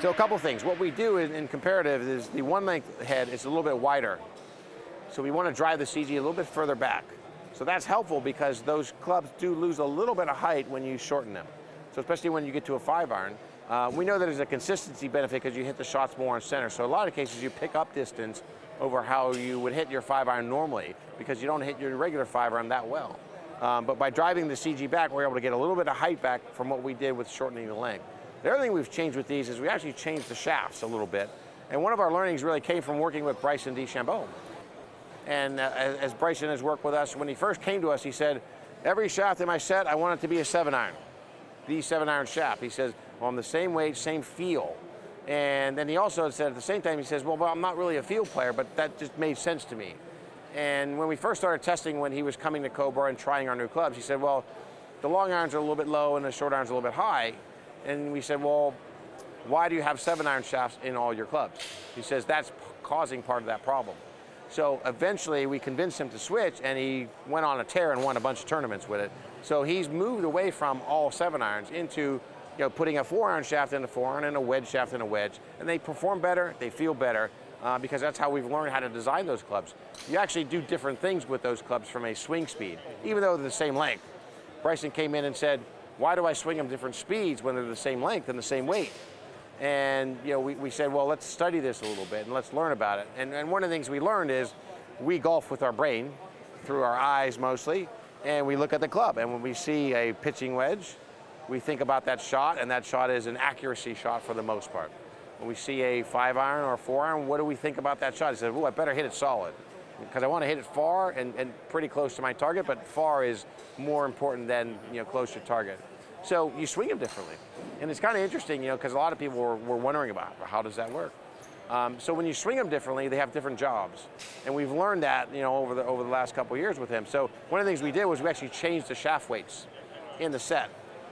So a couple things. What we do in comparative is the one length head is a little bit wider. So we want to drive the CG a little bit further back. So that's helpful because those clubs do lose a little bit of height when you shorten them. So especially when you get to a 5-iron. We know that there's a consistency benefit because you hit the shots more on center. So a lot of cases you pick up distance over how you would hit your 5-iron normally because you don't hit your regular 5-iron that well. But by driving the CG back, we're able to get a little bit of height back from what we did with shortening the length. The other thing we've changed with these is we actually changed the shafts a little bit. And one of our learnings really came from working with Bryson DeChambeau. And as Bryson has worked with us, when he first came to us, he said, every shaft in my set, I want it to be a 7-iron. The 7-iron shaft. He says, well, I'm the same weight, same feel. And then he also said at the same time, he says, well, I'm not really a field player, but that just made sense to me. And when we first started testing, when he was coming to Cobra and trying our new clubs, he said, well, the long irons are a little bit low and the short irons are a little bit high. And we said, well, why do you have 7-iron shafts in all your clubs? He says, that's causing part of that problem. So eventually we convinced him to switch, and he went on a tear and won a bunch of tournaments with it. So he's moved away from all 7-irons into putting a 4-iron shaft in a 4-iron and a wedge shaft in a wedge. And they perform better, they feel better, because that's how we've learned how to design those clubs. You actually do different things with those clubs from a swing speed, even though they're the same length. Bryson came in and said, why do I swing them different speeds when they're the same length and the same weight? And we said, well, let's study this a little bit and let's learn about it. And one of the things we learned is we golf with our brain, through our eyes mostly, and we look at the club. And when we see a pitching wedge, we think about that shot, and that shot is an accuracy shot for the most part. When we see a 5-iron or a 4-iron, what do we think about that shot? He said, oh, I better hit it solid, because I want to hit it far and pretty close to my target, but far is more important than close to target. So you swing them differently. And it's kind of interesting, because a lot of people were wondering about how does that work. So when you swing them differently, they have different jobs. And we've learned that over the last couple of years with him. So one of the things we did was we actually changed the shaft weights in the set.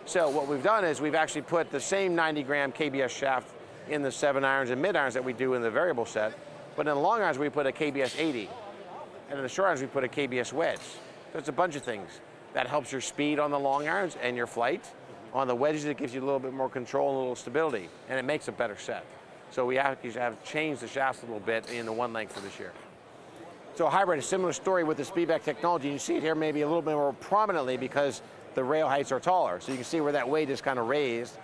So what we've done is we've actually put the same 90-gram KBS shaft in the 7-irons and mid-irons that we do in the variable set. But in the long irons, we put a KBS 80. And in the short irons, we put a KBS wedge. So it's a bunch of things. That helps your speed on the long irons and your flight. On the wedges, it gives you a little bit more control and a little stability, and it makes a better set. So we have changed the shafts a little bit in the one length for this year. So a hybrid, a similar story with the speedback technology. You see it here maybe a little bit more prominently because the rail heights are taller. So you can see where that weight is kind of raised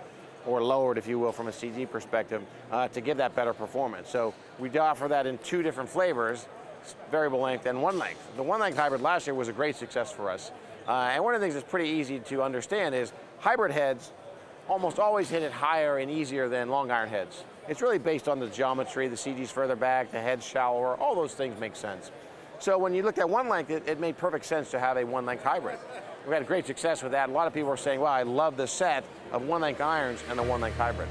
or lowered, if you will, from a CG perspective to give that better performance. So we offer that in 2 different flavors, variable length and one length. The one length hybrid last year was a great success for us. And one of the things that's pretty easy to understand is hybrid heads almost always hit it higher and easier than long iron heads. It's really based on the geometry, the CG's further back, the head's shallower, all those things make sense. So when you looked at one length, it made perfect sense to have a one length hybrid. We've had great success with that. A lot of people are saying, wow, I love the set of one length irons and the one length hybrid.